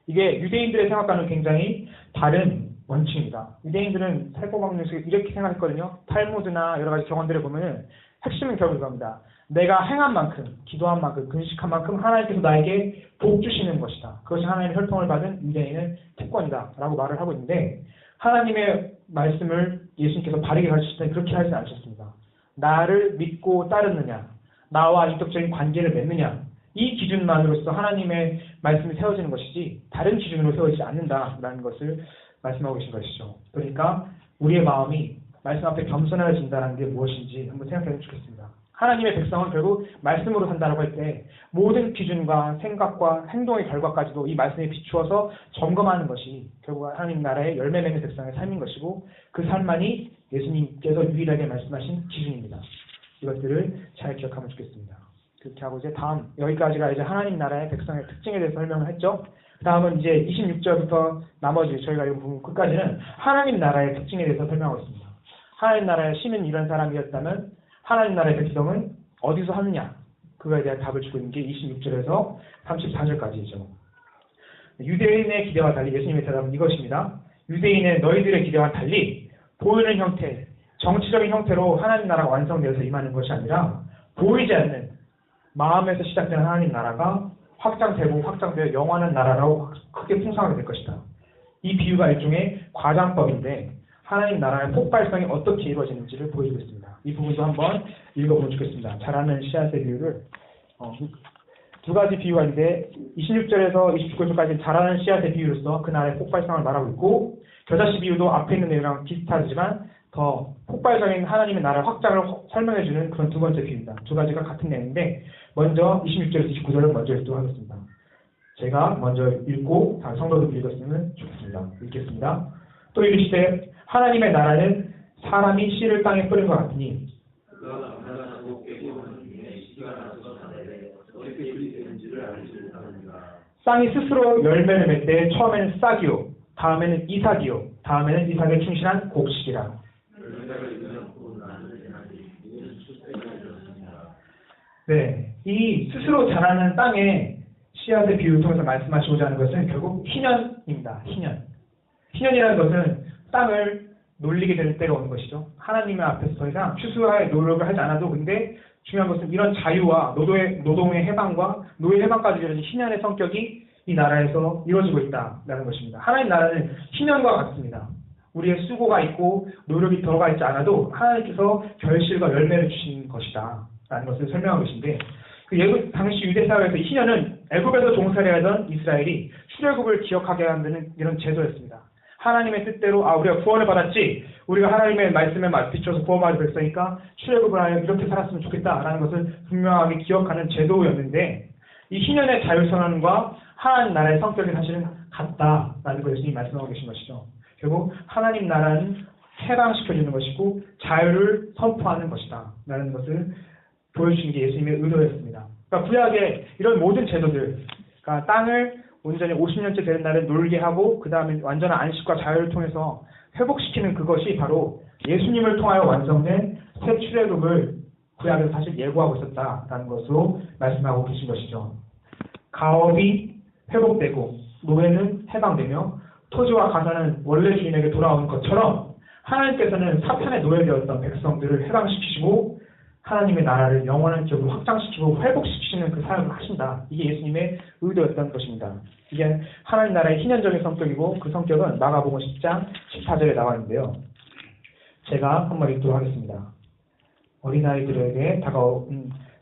이게 유대인들의 생각과는 굉장히 다른 원칙입니다. 유대인들은 살고방식에 이렇게 생각했거든요. 탈무드나 여러 가지 경험들을 보면 핵심은 결국 이겁니다. 내가 행한 만큼, 기도한 만큼, 근식한 만큼 하나님께서 나에게 복 주시는 것이다. 그것이 하나님의 혈통을 받은 유대인의 특권이다 라고 말을 하고 있는데, 하나님의 말씀을 예수님께서 바르게 가르치실 때는 그렇게 하지 않으셨습니다. 나를 믿고 따르느냐, 나와 인격적인 관계를 맺느냐, 이 기준만으로서 하나님의 말씀이 세워지는 것이지 다른 기준으로 세워지지 않는다라는 것을 말씀하고 계신 것이죠. 그러니까 우리의 마음이 말씀 앞에 겸손해진다는 게 무엇인지 한번 생각해 보면 좋겠습니다. 하나님의 백성은 결국 말씀으로 산다라고 할 때 모든 기준과 생각과 행동의 결과까지도 이 말씀에 비추어서 점검하는 것이 결국 하나님 나라의 열매 맺는 백성의 삶인 것이고, 그 삶만이 예수님께서 유일하게 말씀하신 기준입니다. 이것들을 잘 기억하면 좋겠습니다. 그렇게 하고 이제 다음, 여기까지가 이제 하나님 나라의 백성의 특징에 대해서 설명을 했죠. 다음은 이제 26절부터 나머지 저희가 이 부분 끝까지는 하나님 나라의 특징에 대해서 설명하고 있습니다. 하나님 나라의 신은 이런 사람이었다면 하나님 나라의 백성은 어디서 하느냐, 그거에 대한 답을 주고 있는 게 26절에서 34절까지이죠. 유대인의 기대와 달리 예수님의 대답은 이것입니다. 유대인의 너희들의 기대와 달리 보이는 형태, 정치적인 형태로 하나님 나라가 완성되어서 임하는 것이 아니라 보이지 않는 마음에서 시작되는 하나님 나라가 확장되어 영원한 나라로 크게 풍성하게 될 것이다. 이 비유가 일종의 과장법인데, 하나님 나라의 폭발성이 어떻게 이루어지는지를 보여주고 있습니다. 이 부분도 한번 읽어보면 좋겠습니다. 자라는 씨앗의 비유를 두 가지 비유가 있는데 26절에서 29절까지 자라는 씨앗의 비유로서 그 나라의 폭발성을 말하고 있고 겨자씨 비유도 앞에 있는 내용이랑 비슷하지만 더 폭발적인 하나님의 나라의 확장을 설명해주는 그런 두 번째 비유입니다. 두 가지가 같은 내용인데 먼저 26절에서 29절을 먼저 읽도록 하겠습니다. 제가 먼저 읽고 다른 성도들도 읽었으면 좋겠습니다. 읽겠습니다. 또 이르시되 하나님의 나라는 사람이 씨를 땅에 뿌린 것 같으니 그가 감당하고 깨고는 중에 시기가 나서 자라되 어떻게 그리 되는지를 알지 못하느니라. 쌍이 스스로 열매를 맺되 처음에는 싹이요 다음에는 이삭이요 다음에는 이삭에 충실한 곡식이라. 열매를 입으면 곧 나는 되나니 이는 출생을 들었습니다. 네, 이 스스로 자라는 땅의 씨앗의 비유를 통해서 말씀하시고자 하는 것은 결국 희년입니다. 희년이라는 것은 땅을 놀리게 될 때가 오는 것이죠. 하나님의 앞에서 더 이상 추수할 노력을 하지 않아도 근데 중요한 것은 이런 자유와 노동의 해방과 노예 해방까지 이루어진 희년의 성격이 이 나라에서 이루어지고 있다는 것입니다. 하나님 나라는 희년과 같습니다. 우리의 수고가 있고 노력이 들어가 있지 않아도 하나님께서 결실과 열매를 주시는 것이다 라는 것을 설명하고 계신데 그 당시 유대 사회에서 이 희년은 애굽에서 종살이하던 이스라엘이 출애굽을 기억하게 하는 이런 제도였습니다. 하나님의 뜻대로 우리가 구원을 받았지 우리가 하나님의 말씀에 비춰서 구원받을 백성이니까 출애굽을 하여 이렇게 살았으면 좋겠다라는 것을 분명하게 기억하는 제도였는데 이 희년의 자율선언과 하나님 나라의 성격이 사실은 같다라는 걸 예수님이 말씀하고 계신 것이죠. 결국 하나님 나라는 해방시켜주는 것이고 자유를 선포하는 것이다 라는 것을 보여주신 게 예수님의 의도였습니다. 그러니까 구약의 이런 모든 제도들, 그러니까 땅을 온전히 50년째 되는 날에 놀게 하고 그 다음에 완전한 안식과 자유를 통해서 회복시키는 그것이 바로 예수님을 통하여 완성된 새 출애굽을 구약에서 사실 예고하고 있었다라는 것으로 말씀하고 계신 것이죠. 가업이 회복되고 노예는 해방되며 토지와 가사는 원래 주인에게 돌아오는 것처럼 하나님께서는 사탄의 노예되었던 백성들을 해방시키시고 하나님의 나라를 영원한 기업으로 확장시키고 회복시키시는 그 사역을 하신다. 이게 예수님의 의도였던 것입니다. 이게 하나님 나라의 희년적인 성격이고 그 성격은 마가복음 10장 14절에 나와 있는데요. 제가 한번 읽도록 하겠습니다. 어린아이들에게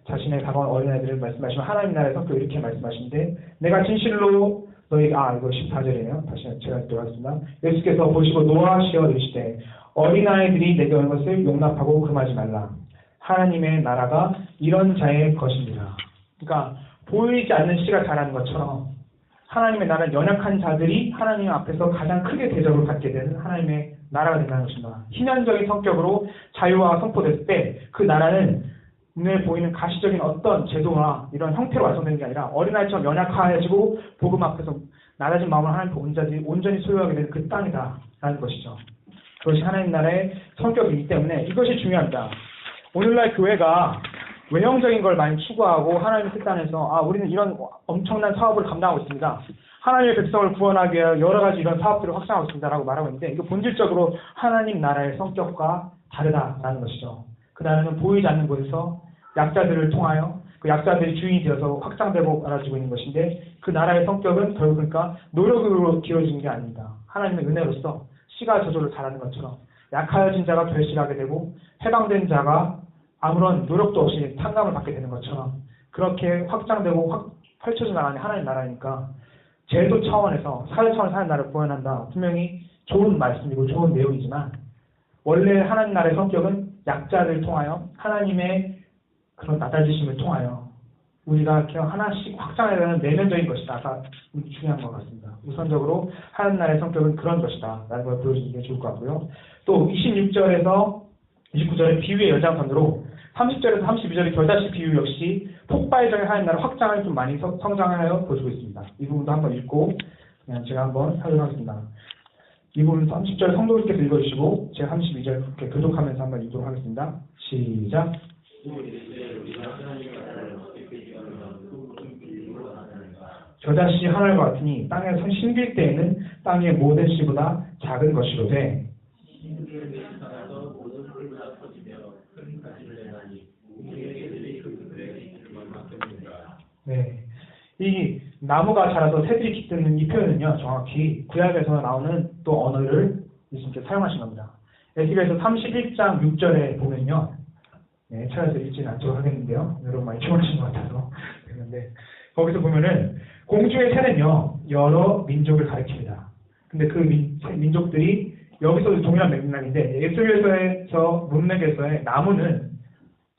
자신의 다가온 어린아이들을 말씀하시면 하나님 나라의 성격을 이렇게 말씀하시는데 내가 진실로 너희에게 이거 14절이네요. 다시 제가 읽도록 하겠습니다. 예수께서 보시고 노하시어 이르시되 어린아이들이 내게 오는 것을 용납하고 금하지 말라. 하나님의 나라가 이런 자의 것입니다. 그러니까 보이지 않는 씨가 자라는 것처럼 하나님의 나라는 연약한 자들이 하나님 앞에서 가장 크게 대접을 받게 되는 하나님의 나라가 된다는 것입니다. 희년적인 성격으로 자유화가 선포됐을 때 그 나라는 눈에 보이는 가시적인 어떤 제도나 이런 형태로 완성되는 게 아니라 어린아이처럼 연약해지고 복음 앞에서 낮아진 마음을 하나님 온전히 소유하게 되는 그 땅이다라는 것이죠. 그것이 하나님 나라의 성격이기 때문에 이것이 중요합니다. 오늘날 교회가 외형적인 걸 많이 추구하고 하나님의 뜻 안에서 우리는 이런 엄청난 사업을 감당하고 있습니다. 하나님의 백성을 구원하기 위해 여러 가지 이런 사업들을 확장하고 있습니다라고 말하고 있는데 이거 본질적으로 하나님 나라의 성격과 다르다라는 것이죠. 그 나라는 보이지 않는 곳에서 약자들을 통하여 그 약자들이 주인이 되어서 확장되고 알아지고 있는 것인데 그 나라의 성격은 결국 그러니까 노력으로 기울어지는 게 아닙니다. 하나님의 은혜로서 씨가 저절로 자라는 것처럼 약하여진 자가 결실하게 되고 해방된 자가 아무런 노력도 없이 탕감을 받게 되는 것처럼 그렇게 확장되고 펼쳐져 나가는 하나님 나라니까 제도 차원에서 사회 차원에서 하나님 나라를 구현한다. 분명히 좋은 말씀이고 좋은 내용이지만 원래 하나님 나라의 성격은 약자를 통하여 하나님의 그런 낮아지심을 통하여 우리가 이렇게 하나씩 확장해가는 내면적인 것이다. 아까 중요한 것 같습니다. 우선적으로 하나님 나라의 성격은 그런 것이다. 라는 걸 보여주는 게 좋을 것 같고요. 또 26절에서 29절의 비유의 연장선으로 30절에서 32절의 겨자씨 비유 역시 폭발적인 하나님 나라 확장을 좀 많이 성장하여 보여주고 있습니다. 이 부분도 한번 읽고 그냥 제가 한번 설명하겠습니다. 이 부분 30절 성도님께서 읽어주시고 제가 32절 이렇게 교독하면서 한번 읽도록 하겠습니다. 시작. 겨자씨 하늘과 같으니 땅에서 심길 때에는 땅의 모든 씨보다 작은 것이로되 네, 이 나무가 자라서 새들이 깃드는 이 표현은요 정확히 구약에서 나오는 또 언어를 예수님께서 사용하신 겁니다. 에스겔서 31장 6절에 보면요. 네, 찾아서 읽지는 않도록 하겠는데요. 여러분 많이 좋아하신 것 같아서 그런데 거기서 보면은 공중의 새는요 여러 민족을 가리킵니다. 근데 그 민족들이 여기서도 동일한 맥락인데 에스겔서에서 문맥에서의 나무는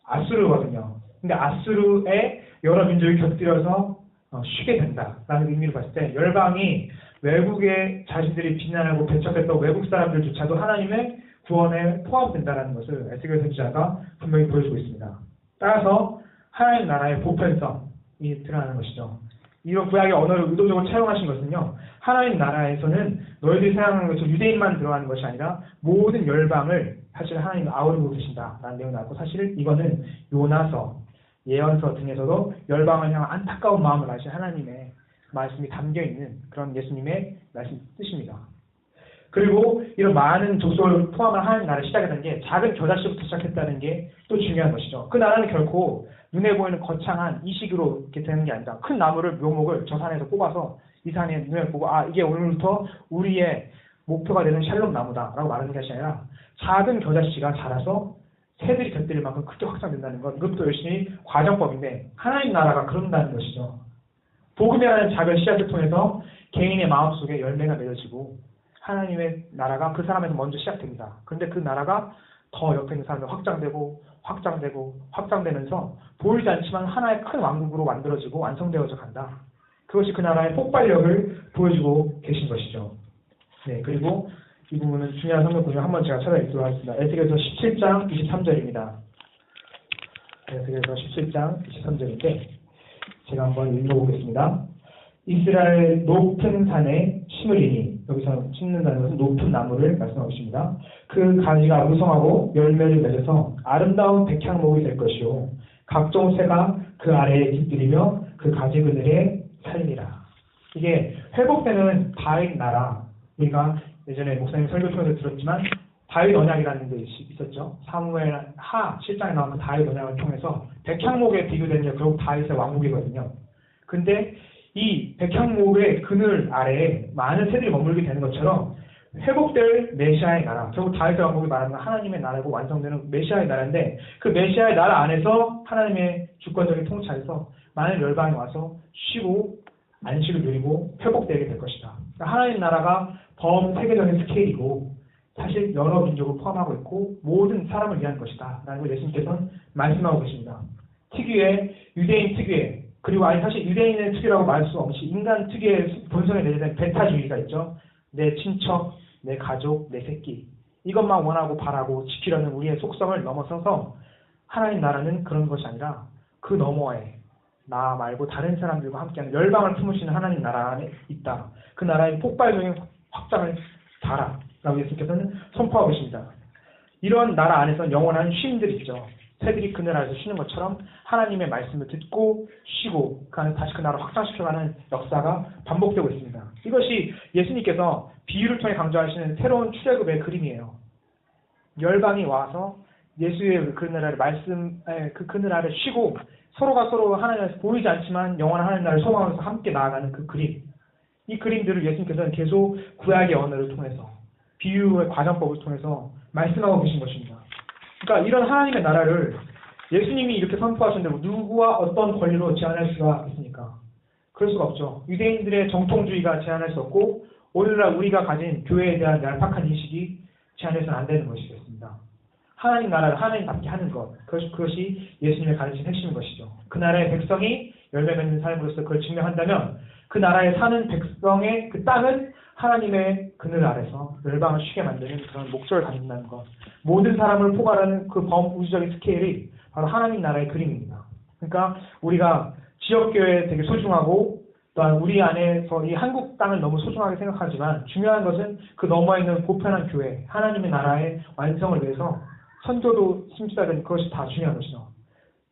아수르거든요. 근데 아수르의 여러 민족이 곁들여서 쉬게 된다라는 의미로 봤을 때 열방이 외국에 자신들이 비난하고 배척했던 외국 사람들조차도 하나님의 구원에 포함된다는 것을 에스겔 선지자가 분명히 보여주고 있습니다. 따라서 하나님 나라의 보편성이 드러나는 것이죠. 이런 구약의 언어를 의도적으로 차용하신 것은요. 하나님 나라에서는 너희들이 생각하는 것처럼 유대인만 들어가는 것이 아니라 모든 열방을 사실 하나님이 아우르고 계신다라는 내용이 나왔고 사실 이거는 요나서, 예언서 등에서도 열방을 향한 안타까운 마음을 아신 하나님의 말씀이 담겨있는 그런 예수님의 말씀 뜻입니다. 그리고 이런 많은 족속을 포함한 하나님 나라를 시작했다는 게 작은 겨자씨부터 시작했다는 게 또 중요한 것이죠. 그 나라는 결코 눈에 보이는 거창한 이식으로 이렇게 되는 게 아니다. 큰 나무를 묘목을 저 산에서 뽑아서 이 산에 눈에 보고 이게 오늘부터 우리의 목표가 되는 샬롬 나무다라고 말하는 것이 아니라 작은 겨자씨가 자라서 새들이 곁들일 만큼 크게 확장된다는 것. 이것도 열심히 과정법인데 하나님 나라가 그런다는 것이죠. 복음이라는 작은 씨앗을 통해서 개인의 마음속에 열매가 맺어지고 하나님의 나라가 그 사람에서 먼저 시작됩니다. 그런데 그 나라가 더 옆에 있는 사람들 확장되면서 보이지 않지만 하나의 큰 왕국으로 만들어지고 완성되어져 간다. 그것이 그 나라의 폭발력을 보여주고 계신 것이죠. 네, 그리고 이 부분은 중요한 성경 구절 한번 제가 찾아뵙도록 하겠습니다. 에스겔서 17장 23절입니다. 에스겔서 17장 23절인데 제가 한번 읽어보겠습니다. 이스라엘 높은 산에 심으리니 여기서 심는다는 것은 높은 나무를 말씀하고 있습니다. 그 가지가 무성하고 열매를 맺어서 아름다운 백향목이 될 것이요 각종 새가 그 아래에 깃들이며 그 가지 그늘에 살리라. 이게 회복되는 다윗 나라, 우리가 예전에 목사님 설교 통해서 들었지만 다윗 언약이라는 게 있었죠. 사무엘 하 7장에 나온 그 다윗 언약을 통해서 백향목에 비교되는 게 결국 다윗의 왕국이거든요. 근데 이 백향목의 그늘 아래에 많은 새들이 머물게 되는 것처럼 회복될 메시아의 나라, 결국 다윗의 왕국이 말하는 하나님의 나라고 완성되는 메시아의 나라인데 그 메시아의 나라 안에서 하나님의 주권적인 통치에서 많은 열방이 와서 쉬고 안식을 누리고 회복되게 될 것이다. 그러니까 하나님 나라가 범세계적인 스케일이고 사실 여러 민족을 포함하고 있고 모든 사람을 위한 것이다 라는 걸 예수님께서는 말씀하고 계십니다. 특유의 유대인 특유의 그리고 사실 유대인의 특유라고 말할 수 없이 인간 특유의 본성에 내재된 배타주의가 있죠. 내 친척, 내 가족, 내 새끼 이것만 원하고 바라고 지키려는 우리의 속성을 넘어서서 하나님 나라는 그런 것이 아니라 그 너머에 나 말고 다른 사람들과 함께하는 열방을 품으시는 하나님 나라 안에 있다. 그 나라의 폭발적인 확장을 달아 라고 예수님께서는 선포하고 계십니다. 이런 나라 안에서는 영원한 쉼들이 있죠. 새들이 그늘 아래서 쉬는 것처럼 하나님의 말씀을 듣고 쉬고 다시 그 나라를 확장시켜가는 역사가 반복되고 있습니다. 이것이 예수님께서 비유를 통해 강조하시는 새로운 출애굽의 그림이에요. 열방이 와서 예수의 그늘 아래 그 그늘 아래 쉬고 서로가 서로 하나님께서 보이지 않지만 영원한 하나님 나라를 소망하면서 함께 나아가는 그 그림. 이 그림들을 예수님께서는 계속 구약의 언어를 통해서 비유의 과정법을 통해서 말씀하고 계신 것입니다. 그러니까 이런 하나님의 나라를 예수님이 이렇게 선포하신 대로 누구와 어떤 권리로 제한할 수가 있습니까? 그럴 수가 없죠. 유대인들의 정통주의가 제한할 수 없고 오늘날 우리가 가진 교회에 대한 얄팍한 인식이 제한해서는 안 되는 것이겠습니다. 하나님 나라를 하나님답게 하는 것, 그것이 예수님의 가르친 핵심인 것이죠. 그 나라의 백성이 열매 맺는 삶으로서 그걸 증명한다면 그 나라에 사는 백성의 그 땅은 하나님의 그늘 아래서 열방을 쉬게 만드는 그런 목적을 갖는다는 것. 모든 사람을 포괄하는 그 범우주적인 스케일이 바로 하나님 나라의 그림입니다. 그러니까 우리가 지역교회에 되게 소중하고 또한 우리 안에서 이 한국 땅을 너무 소중하게 생각하지만 중요한 것은 그 너머에 있는 보편한 교회, 하나님의 나라의 완성을 위해서 선교도 심지어야 되는 그것이 다 중요한 것이죠.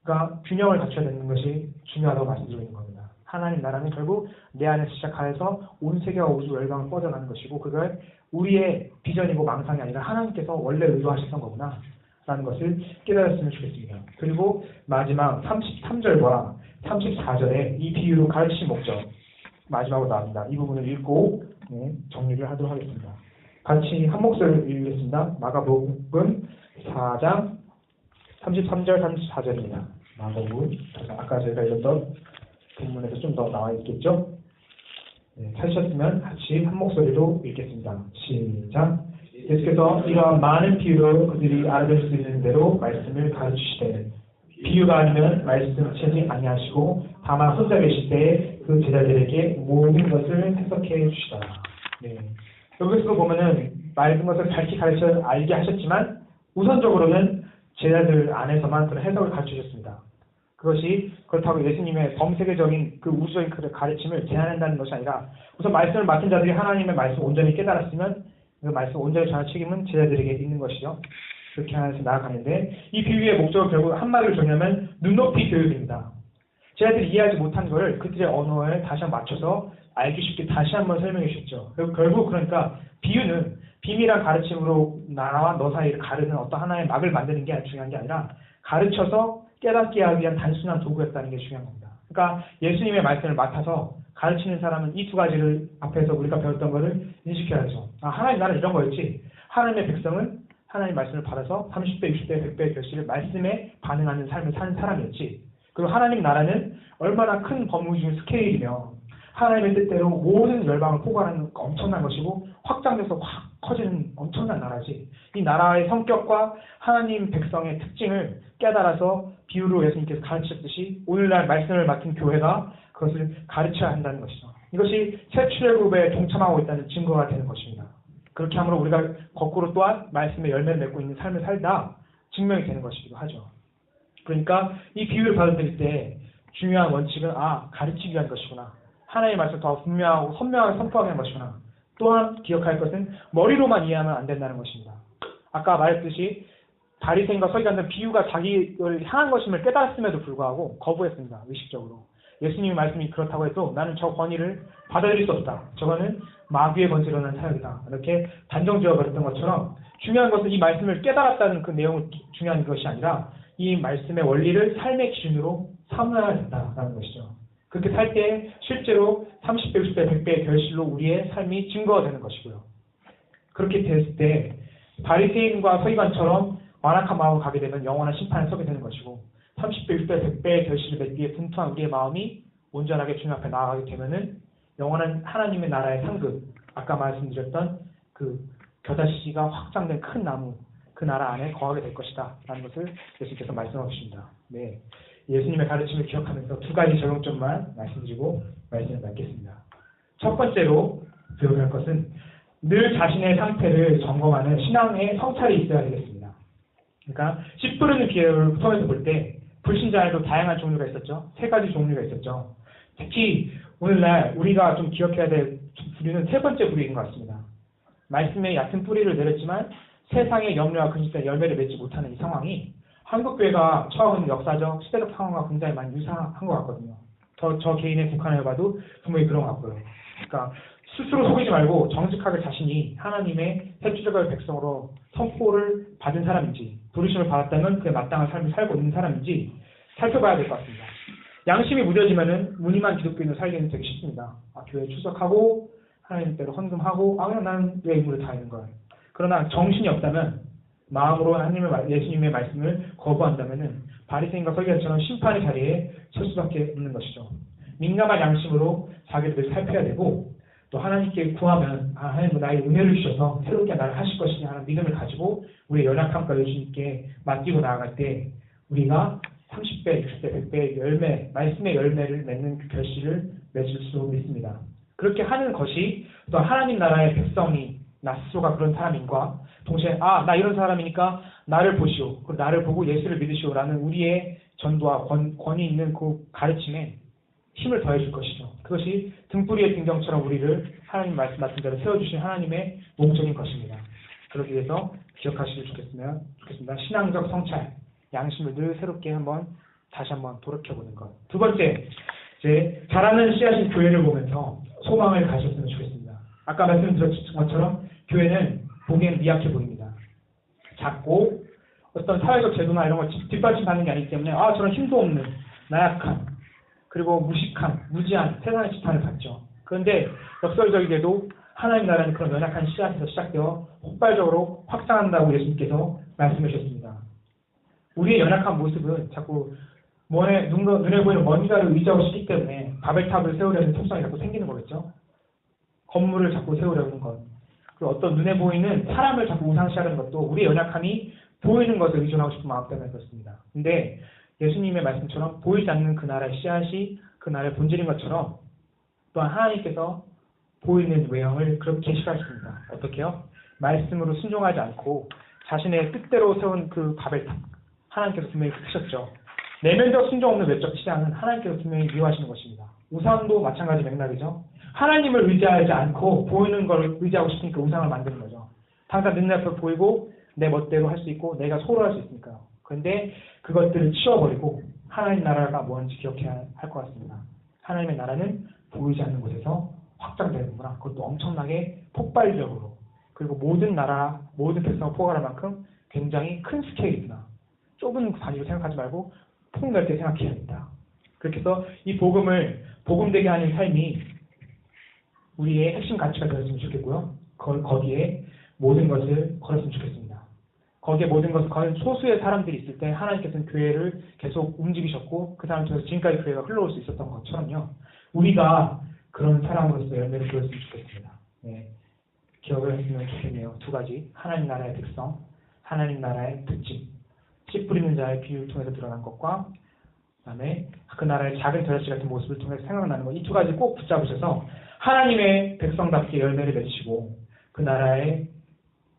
그러니까 균형을 갖춰야 되는 것이 중요하다고 말씀드리고 있는 겁니다. 하나님 나라는 결국 내 안에서 시작하여서 온 세계와 우주 열방을 뻗어가는 것이고 그걸 우리의 비전이고 망상이 아니라 하나님께서 원래 의도하셨던 거구나 라는 것을 깨달았으면 좋겠습니다. 그리고 마지막 33절과 34절에 이 비유로 가르치신 목적 마지막으로 나옵니다. 이 부분을 읽고 정리를 하도록 하겠습니다. 같이 한 목소리를 읽겠습니다. 마가복음 4장 33절 34절입니다. 마가복음 아까 저희가 읽었던 본문에서 좀 더 나와 있겠죠? 네, 찾으셨으면 같이 한 목소리로 읽겠습니다. 시작. 예수께서 이러한 많은 비유로 그들이 알아들 수 있는 대로 말씀을 가르치시되 비유가 아니면 말씀하시지 아니하시고 다만 혼자 계실 때 그 제자들에게 모든 것을 해석해 주시다. 네. 여기서 보면은 맑은 것을 밝히 가르쳐 알게 하셨지만 우선적으로는 제자들 안에서만 그런 해석을 가르치셨습니다. 그것이 그렇다고 예수님의 범세계적인 그 우주적인 그 가르침을 제한한다는 것이 아니라 우선 말씀을 맡은 자들이 하나님의 말씀을 온전히 깨달았으면 그 말씀을 온전히 전할 책임은 제자들에게 있는 것이죠. 그렇게 하면서 나아가는데 이 비유의 목적은 결국 한마디로 정리하면 눈높이 교육입니다. 제자들이 이해하지 못한 것을 그들의 언어에 다시 한번 맞춰서 알기 쉽게 다시 한번 설명해 주셨죠. 결국 그러니까 비유는 비밀한 가르침으로 나와 너 사이를 가르는 어떤 하나의 막을 만드는 게 중요한 게 아니라 가르쳐서 깨닫게 하기 위한 단순한 도구였다는 게 중요한 겁니다. 그러니까 예수님의 말씀을 맡아서 가르치는 사람은 이 두 가지를 앞에서 우리가 배웠던 것을 인식해야죠. 하나님 나라는 이런 거였지. 하나님의 백성은 하나님 말씀을 받아서 30배, 60배, 100배의 결실을 말씀에 반응하는 삶을 사는 사람이었지. 그리고 하나님 나라는 얼마나 큰 범위적인 스케일이며 하나님의 뜻대로 모든 열방을 포괄하는 엄청난 것이고 확장돼서 확 커지는 엄청난 나라지. 이 나라의 성격과 하나님 백성의 특징을 깨달아서 비유로 예수님께서 가르치셨듯이 오늘날 말씀을 맡은 교회가 그것을 가르쳐야 한다는 것이죠. 이것이 새 출애굽에 동참하고 있다는 증거가 되는 것입니다. 그렇게 함으로 우리가 거꾸로 또한 말씀의 열매를 맺고 있는 삶을 살다 증명이 되는 것이기도 하죠. 그러니까 이 비유를 받아들일 때 중요한 원칙은 가르치기 위한 것이구나. 하나님의 말씀을 더 분명하고 선명하게 선포하기 위한 것이구나. 또한 기억할 것은 머리로만 이해하면 안 된다는 것입니다. 아까 말했듯이 바리새인과 서기관들은 비유가 자기를 향한 것임을 깨달았음에도 불구하고 거부했습니다. 의식적으로. 예수님의 말씀이 그렇다고 해도 나는 저 권위를 받아들일 수 없다. 저거는 마귀의 권세로 난 사역이다. 이렇게 단정지어 버렸던 것처럼 중요한 것은 이 말씀을 깨달았다는 그 내용이 중요한 것이 아니라 이 말씀의 원리를 삶의 기준으로 삼아야 된다는 것이죠. 그렇게 살 때 실제로 30배, 60배, 100배의 결실로 우리의 삶이 증거가 되는 것이고요. 그렇게 됐을 때 바리새인과 서기관처럼 완악한 마음을 가게 되면 영원한 심판에 서게 되는 것이고 30배, 60배, 100배의 결실을 맺기에 분투한 우리의 마음이 온전하게 주님 앞에 나아가게 되면은 영원한 하나님의 나라의 상급, 아까 말씀드렸던 그 겨자씨가 확장된 큰 나무, 그 나라 안에 거하게 될 것이다 라는 것을 예수님께서 말씀하고 계십니다. 네, 예수님의 가르침을 기억하면서 두 가지 적용점만 말씀드리고 말씀을 맺겠습니다. 첫 번째로 기억할 것은 늘 자신의 상태를 점검하는 신앙의 성찰이 있어야 되겠습니다. 그러니까 씨 뿌리는 비유를 통해서 볼 때 불신자에도 다양한 종류가 있었죠. 세 가지 종류가 있었죠. 특히 오늘날 우리가 좀 기억해야 될 부류는 세 번째 부류인 것 같습니다. 말씀에 얕은 뿌리를 내렸지만 세상의 염려와 근심에 열매를 맺지 못하는 이 상황이 한국교회가 처한 역사적, 시대적 상황과 굉장히 많이 유사한 것 같거든요. 저 개인의 국한을 봐도 분명히 그런 것 같고요. 그러니까 스스로 속이지 말고 정직하게 자신이 하나님의 새출애굽의 백성으로 선포를 받은 사람인지 부르심을 받았다면 그에 마땅한 삶을 살고 있는 사람인지 살펴봐야 될 것 같습니다. 양심이 무뎌지면은 무늬만 기독교인으로 살기는 되게 쉽습니다. 교회에 출석하고 하나님께로 헌금하고 그냥 나는 왜 의무를 다하는 거야. 그러나 정신이 없다면 마음으로 예수님의 말씀을 거부한다면은 바리새인과 서기관처럼 심판의 자리에 설 수밖에 없는 것이죠. 민감한 양심으로 자기를 살펴야 되고 또 하나님께 구하면 하나님 나의 은혜를 주셔서 새롭게 나를 하실 것이냐 하는 믿음을 가지고 우리의 연약함과 예수님께 맡기고 나아갈 때 우리가 30배, 60배, 100배의 열매, 말씀의 열매를 맺는 그 결실을 맺을 수 있습니다. 그렇게 하는 것이 또 하나님 나라의 백성이 나 스스로가 그런 사람인과 동시에 나 이런 사람이니까 나를 보시오. 그리고 나를 보고 예수를 믿으시오라는 우리의 전도와 권위 있는 그 가르침에 힘을 더해줄 것이죠. 그것이 등불이의 등경처럼 우리를 하나님 말씀 같은 대로 세워주신 하나님의 목적인 것입니다. 그러기 위해서 기억하시길 좋겠습니다. 신앙적 성찰, 양심을 늘 새롭게 다시 한번 돌이켜보는 것. 두 번째, 이제 자라는 씨앗인 교회를 보면서 소망을 가졌으면 좋겠습니다. 아까 말씀드렸던 것처럼 교회는 보기엔 미약해 보입니다. 작고 어떤 사회적 제도나 이런 걸 뒷받침하는 게 아니기 때문에 저런 힘도 없는 나약한 그리고 무식한 무지한 세상의 지탄을 받죠. 그런데 역설적이게도 하나님 나라는 그런 연약한 씨앗에서 시작되어 폭발적으로 확장한다고 예수님께서 말씀해 주셨습니다. 우리의 연약한 모습은 자꾸 눈에 보이는 뭔가를 의지하고 싶기 때문에 바벨탑을 세우려는 속성이 자꾸 생기는 거겠죠. 건물을 자꾸 세우려는 것. 그리고 어떤 눈에 보이는 사람을 자꾸 우상시하는 것도 우리의 연약함이 보이는 것을 의존하고 싶은 마음 때문에 그렇습니다. 근데 예수님의 말씀처럼 보이지 않는 그 나라의 씨앗이 그 나라의 본질인 것처럼 또한 하나님께서 보이는 외형을 그렇게 싫어하십니다. 어떻게요? 말씀으로 순종하지 않고 자신의 뜻대로 세운 그 바벨탑. 하나님께서 분명히 크셨죠. 내면적 순종 없는 외적 신앙은 하나님께서 분명히 미워하시는 것입니다. 우상도 마찬가지 맥락이죠. 하나님을 의지하지 않고 보이는 걸 의지하고 싶으니까 우상을 만드는 거죠. 당장 눈앞에 보이고 내 멋대로 할 수 있고 내가 소홀할 수 있으니까요. 그런데 그것들을 치워버리고 하나님 나라가 뭔지 기억해야 할 것 같습니다. 하나님의 나라는 보이지 않는 곳에서 확장되는구나. 그것도 엄청나게 폭발적으로. 그리고 모든 나라, 모든 백성을 포괄할 만큼 굉장히 큰 스케일이구나. 좁은 단위로 생각하지 말고 폭넓게 생각해야 된다. 그렇게 해서 이 복음을 복음되게 하는 삶이 우리의 핵심 가치가 되었으면 좋겠고요. 거기에 모든 것을 걸었으면 좋겠습니다. 거기에 모든 것을 거는 소수의 사람들이 있을 때 하나님께서는 교회를 계속 움직이셨고 그 사람 통해서 지금까지 교회가 흘러올 수 있었던 것처럼요. 우리가 그런 사람으로서 열매를 보였으면 좋겠습니다. 네. 기억을 했으면 좋겠네요. 두 가지. 하나님 나라의 특성, 하나님 나라의 특징. 씨 뿌리는 자의 비유를 통해서 드러난 것과 그다음에 그 나라의 작은 벼슬 같은 모습을 통해서 생각나는 것. 이 두 가지 꼭 붙잡으셔서 하나님의 백성답게 열매를 맺으시고 그 나라에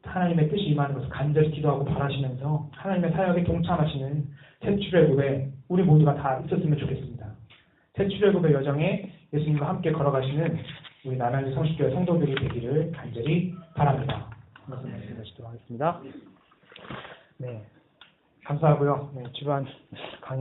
하나님의 뜻이 임하는 것을 간절히 기도하고 바라시면서 하나님의 사역에 동참하시는 새 출애굽에 우리 모두가 다 있었으면 좋겠습니다. 새 출애굽의 여정에 예수님과 함께 걸어가시는 우리 남양주 성식교회 성도들이 되기를 간절히 바랍니다. 말씀드리도록 하겠습니다. 네, 감사하고요. 네, 주반 강의